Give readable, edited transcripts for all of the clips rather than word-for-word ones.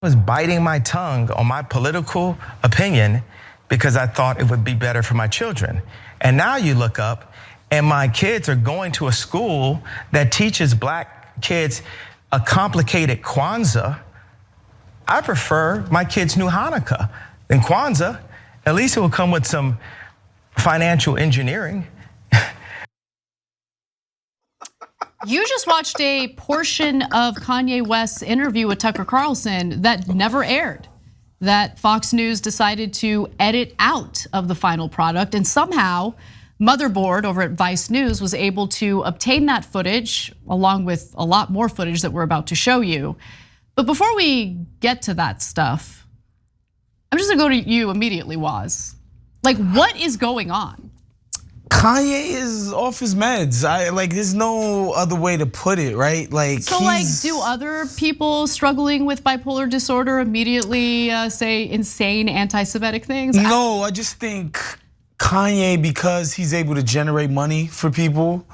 was biting my tongue on my political opinion because I thought it would be better for my children. And now you look up and my kids are going to a school that teaches black kids a complicated Kwanzaa. I prefer my kids knew Hanukkah than Kwanzaa. At least it will come with some financial engineering. You just watched a portion of Kanye West's interview with Tucker Carlson that never aired, that Fox News decided to edit out of the final product, and somehow Motherboard over at Vice News was able to obtain that footage along with a lot more footage that we're about to show you. But before we get to that stuff, I'm just gonna go to you immediately, Waz. Like, what is going on? Kanye is off his meds. There's no other way to put it, right? So do other people struggling with bipolar disorder immediately say insane anti-Semitic things? No, I just think Kanye, because he's able to generate money for people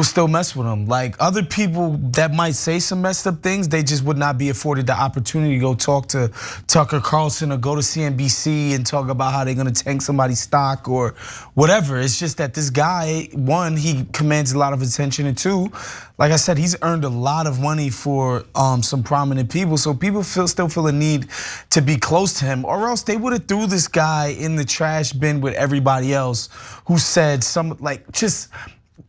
still mess with him. Like other people that might say some messed up things, they just would not be afforded the opportunity to go talk to Tucker Carlson or go to CNBC and talk about how they're gonna tank somebody's stock or whatever. It's just that this guy, one, he commands a lot of attention, and two, like I said, he's earned a lot of money for some prominent people. So people still feel a need to be close to him, or else they would have threw this guy in the trash bin with everybody else who said some just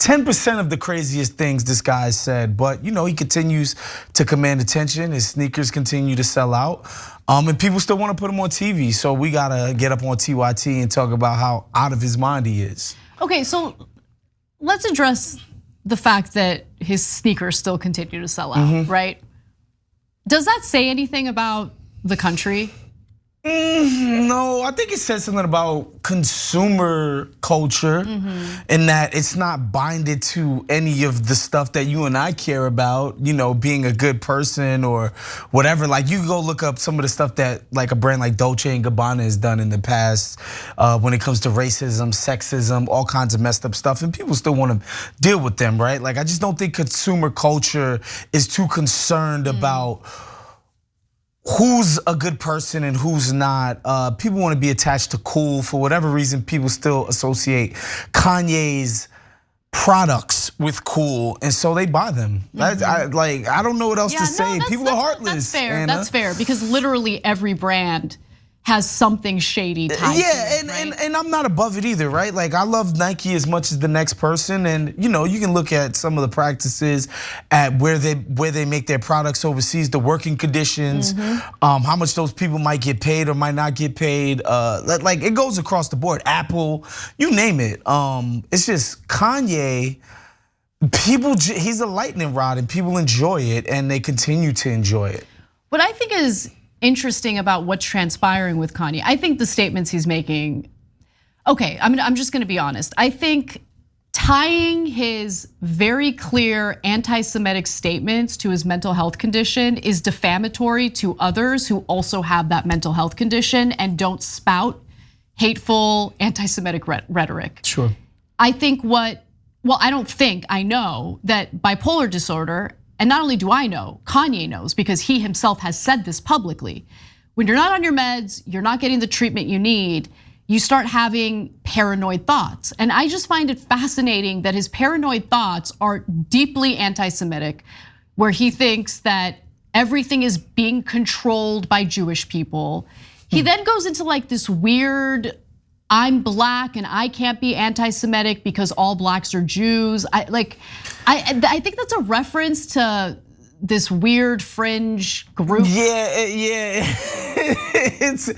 10% of the craziest things this guy said, but he continues to command attention. His sneakers continue to sell out, and people still want to put him on TV. So we gotta get up on TYT and talk about how out of his mind he is. Okay, so let's address the fact that his sneakers still continue to sell out, right? Does that say anything about the country? No, I think it says something about consumer culture and that it's not binded to any of the stuff that you and I care about, being a good person or whatever. Like you go look up some of the stuff that like a brand like Dolce & Gabbana has done in the past when it comes to racism, sexism, all kinds of messed up stuff, and people still want to deal with them, right? Like I just don't think consumer culture is too concerned about who's a good person and who's not. People want to be attached to cool. For whatever reason, people still associate Kanye's products with cool, and so they buy them. I don't know what else to say. People are heartless. That's fair. That's fair, because literally every brand has something shady tied to it, right? and I'm not above it either, right? Like I love Nike as much as the next person, and you can look at some of the practices at where they make their products overseas, the working conditions, how much those people might get paid or might not get paid. Like it goes across the board. Apple, you name it. It's just Kanye. He's a lightning rod, and people enjoy it, and they continue to enjoy it. What I think is interesting about what's transpiring with Kanye, I think the statements he's making, okay, I'm just gonna be honest. I think tying his very clear anti-Semitic statements to his mental health condition is defamatory to others who also have that mental health condition and don't spout hateful anti-Semitic rhetoric. Sure. I know that bipolar disorder, and not only do I know, Kanye knows, because he himself has said this publicly. When you're not on your meds, you're not getting the treatment you need, you start having paranoid thoughts. And I just find it fascinating that his paranoid thoughts are deeply anti-Semitic, where he thinks that everything is being controlled by Jewish people. He then goes into like this weird, I'm black and I can't be anti-Semitic because all blacks are Jews. I think that's a reference to this weird fringe group. Yeah. It's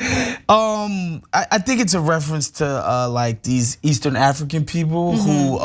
I think it's a reference to like these Eastern African people who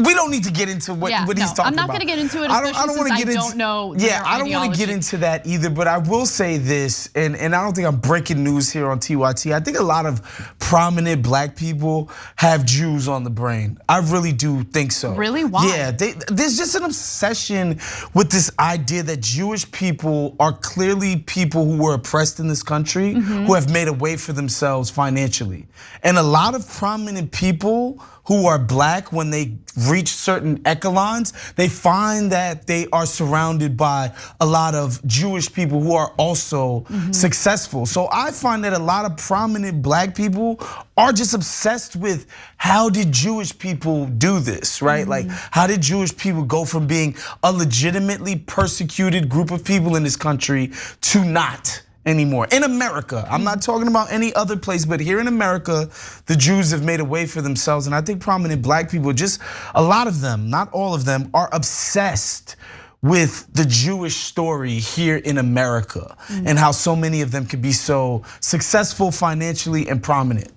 we don't need to get into what he's talking about. I'm not gonna get into it, especially since I don't know their I don't want to get into that either, but I will say this, and I don't think I'm breaking news here on TYT. I think a lot of prominent black people have Jews on the brain. I really do think so. Really? Why? Yeah, there's just an obsession with this idea that Jewish people are clearly people who were oppressed in this country, who have made a way for themselves financially. And a lot of prominent people who are black, when they reach certain echelons, they find that they are surrounded by a lot of Jewish people who are also successful. So I find that a lot of prominent black people are just obsessed with how did Jewish people do this, right? Like, how did Jewish people go from being a legitimately persecuted group of people in this country to not anymore? In America, I'm not talking about any other place, but here in America, the Jews have made a way for themselves. And I think prominent black people, just a lot of them, not all of them, are obsessed with the Jewish story here in America and how so many of them could be so successful financially and prominent.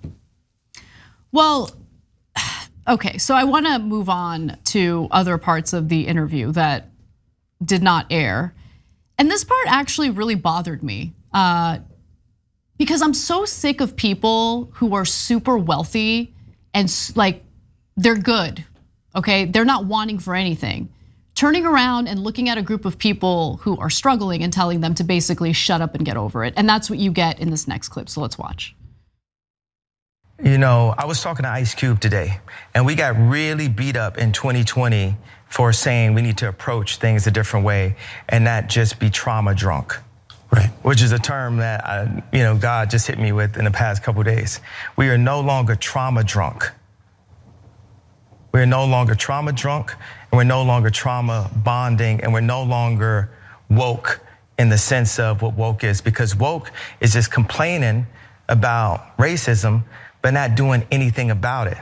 Well, okay, so I want to move on to other parts of the interview that did not air. And this part actually really bothered me because I'm so sick of people who are super wealthy and like they're good, okay? They're not wanting for anything. Turning around and looking at a group of people who are struggling and telling them to basically shut up and get over it. And that's what you get in this next clip, so let's watch. You know, I was talking to Ice Cube today, and we got really beat up in 2020 for saying we need to approach things a different way and not just be trauma drunk. Right. Which is a term that God just hit me with in the past couple of days. We are no longer trauma drunk. We're no longer trauma drunk, and we're no longer trauma bonding, and we're no longer woke in the sense of what woke is, because woke is just complaining about racism but not doing anything about it.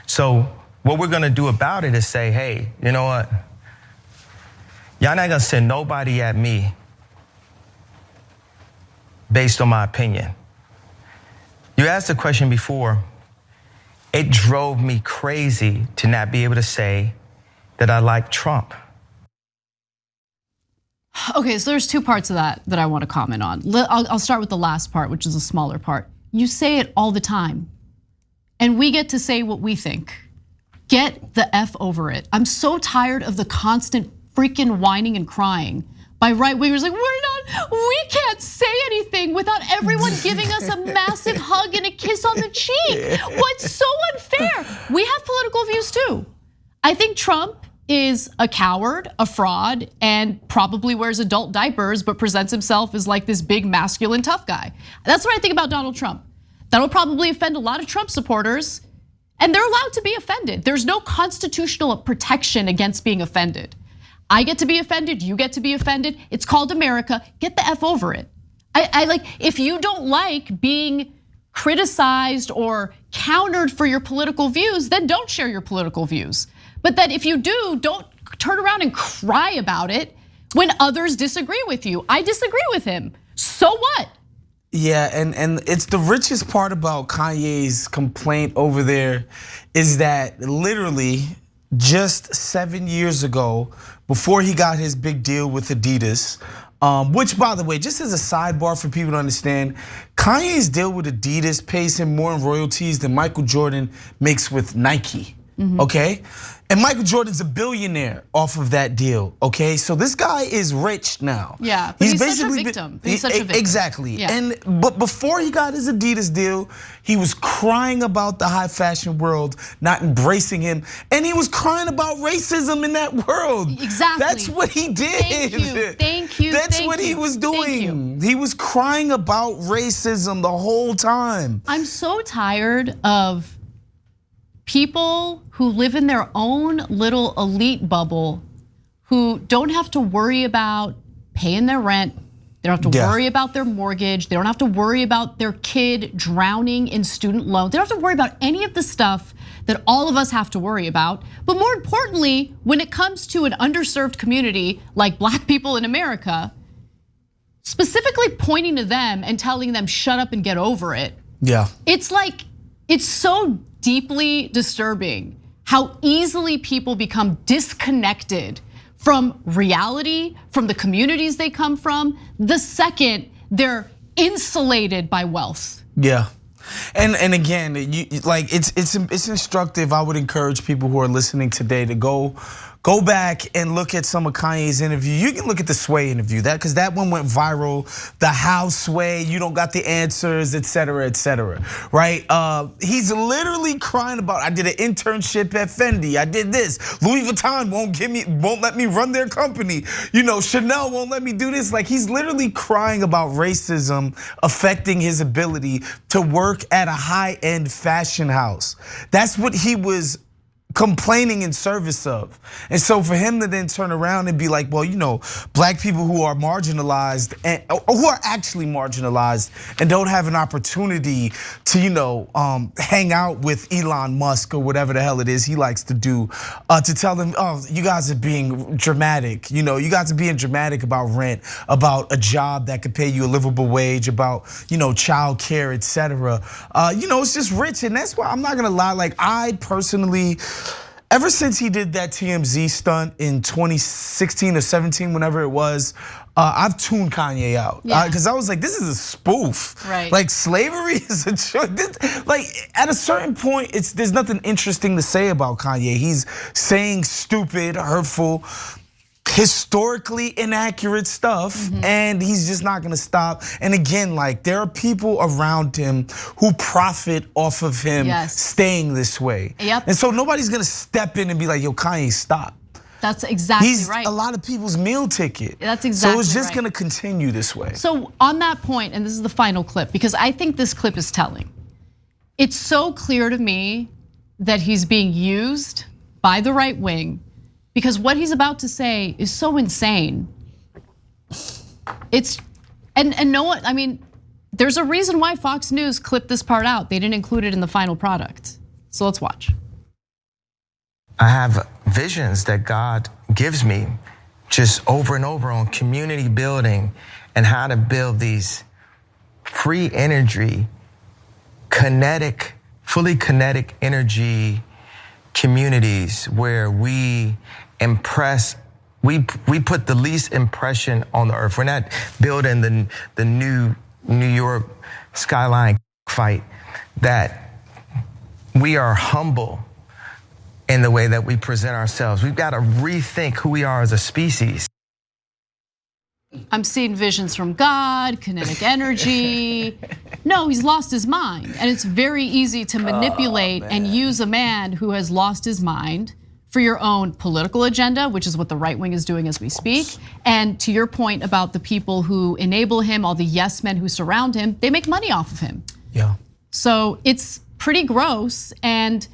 So what we're gonna do about it is say, hey, you know what? Y'all not gonna send nobody at me based on my opinion. You asked the question before, it drove me crazy to not be able to say that I like Trump. Okay, so there's two parts of that I want to comment on. I'll start with the last part, which is a smaller part. You say it all the time, and we get to say what we think. Get the F over it. I'm so tired of the constant freaking whining and crying by right-wingers like, we can't say anything without everyone giving us a massive hug and a kiss on the cheek. What's so unfair? We have political views too. I think Trump is a coward, a fraud, and probably wears adult diapers, but presents himself as like this big masculine tough guy. That's what I think about Donald Trump. That'll probably offend a lot of Trump supporters, and they're allowed to be offended. There's no constitutional protection against being offended. I get to be offended, you get to be offended. It's called America. Get the F over it. I like, if you don't like being criticized or countered for your political views, then don't share your political views. But that if you do, don't turn around and cry about it when others disagree with you. I disagree with him, so what? Yeah, and it's the richest part about Kanye's complaint over there is that literally just 7 years ago, before he got his big deal with Adidas, which by the way, just as a sidebar for people to understand, Kanye's deal with Adidas pays him more in royalties than Michael Jordan makes with Nike, okay? And Michael Jordan's a billionaire off of that deal, okay? So this guy is rich now. Yeah, but he's such a victim. He's such a victim. Exactly, yeah. But before he got his Adidas deal, he was crying about the high fashion world not embracing him. And he was crying about racism in that world. Exactly. That's what he did. Thank you. That's what he was doing. He was crying about racism the whole time. I'm so tired of people who live in their own little elite bubble who don't have to worry about paying their rent. They don't have to worry about their mortgage. They don't have to worry about their kid drowning in student loans. They don't have to worry about any of the stuff that all of us have to worry about. But more importantly, when it comes to an underserved community like black people in America, specifically pointing to them and telling them shut up and get over it. Yeah. It's like, it's so deeply disturbing how easily people become disconnected from reality, from the communities they come from, the second they're insulated by wealth. Yeah. And again, it's instructive. I would encourage people who are listening today to go Go back and look at some of Kanye's interview. You can look at the Sway interview, because that one went viral. The how Sway, you don't got the answers, et cetera, right? He's literally crying about, I did an internship at Fendi, I did this. Louis Vuitton won't let me run their company. Chanel won't let me do this. Like, he's literally crying about racism affecting his ability to work at a high-end fashion house. That's what he was complaining in service of. And so for him to then turn around and be like, well, black people who are marginalized and who are actually marginalized and don't have an opportunity to, hang out with Elon Musk or whatever the hell it is he likes to do, to tell them, oh, you guys are being dramatic. You guys are being dramatic about rent, about a job that could pay you a livable wage, about, child care, et cetera. It's just rich. And that's why I'm not gonna lie, like, I personally, ever since he did that TMZ stunt in 2016 or 17, whenever it was, I've tuned Kanye out. Because I was like, this is a spoof. Right. Like, slavery is a choice. Like, at a certain point, there's nothing interesting to say about Kanye. He's saying stupid, hurtful, historically inaccurate stuff, and he's just not gonna stop. And again, like, there are people around him who profit off of him staying this way. And so nobody's gonna step in and be like, yo, Kanye, stop. That's exactly He's right. a lot of people's meal ticket. That's exactly right. So it's just gonna continue this way. So on that point, and this is the final clip, because I think this clip is telling. It's so clear to me that he's being used by the right wing, because what he's about to say is so insane. And no one, I mean, there's a reason why Fox News clipped this part out. They didn't include it in the final product. So let's watch. I have visions that God gives me just over and over on community building and how to build these free energy, kinetic, fully kinetic energy communities where we put the least impression on the earth. We're not building the new New York skyline fight, that we are humble in the way that we present ourselves. We've got to rethink who we are as a species. I'm seeing visions from God, kinetic energy. No, he's lost his mind. And it's very easy to manipulate and use a man who has lost his mind for your own political agenda, which is what the right wing is doing as we speak. And to your point about the people who enable him, all the yes men who surround him, they make money off of him. Yeah. So it's pretty gross. And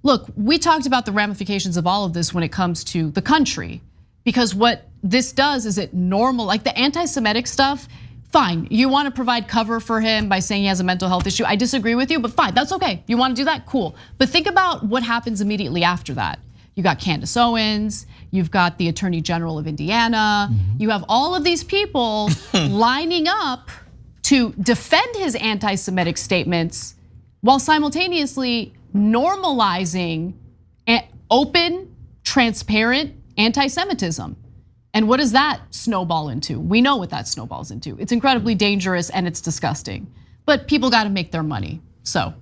look, we talked about the ramifications of all of this when it comes to the country, because what this does is it like the anti-Semitic stuff. Fine, you want to provide cover for him by saying he has a mental health issue. I disagree with you, but fine, that's okay. You want to do that, cool. But think about what happens immediately after that. You got Candace Owens, you've got the Attorney General of Indiana, you have all of these people lining up to defend his anti-Semitic statements while simultaneously normalizing open, transparent anti-Semitism. And what does that snowball into? We know what that snowballs into. It's incredibly dangerous and it's disgusting. But people got to make their money. So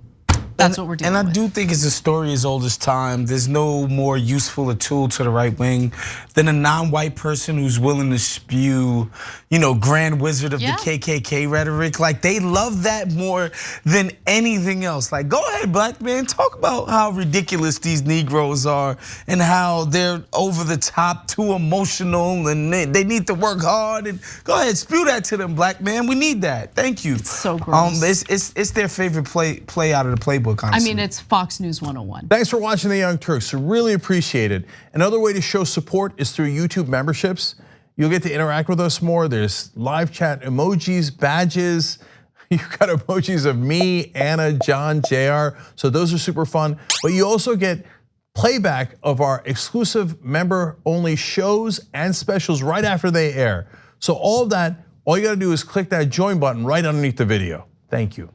that's what we're doing. And I do think it's a story as old as time. There's no more useful a tool to the right wing than a non-white person who's willing to spew, grand wizard of the KKK rhetoric. Like, they love that more than anything else. Like, go ahead, black man, talk about how ridiculous these Negroes are and how they're over the top, too emotional, and they need to work hard. And go ahead, spew that to them, black man. We need that. Thank you. It's so gross. It's their favorite play out of the playbook. Honestly. I mean, it's Fox News 101. Thanks for watching The Young Turks. Really appreciate it. Another way to show support is through YouTube memberships. You'll get to interact with us more. There's live chat emojis, badges. You've got emojis of me, Anna, John, JR. So those are super fun. But you also get playback of our exclusive member-only shows and specials right after they air. So all of that, all you gotta do is click that join button right underneath the video. Thank you.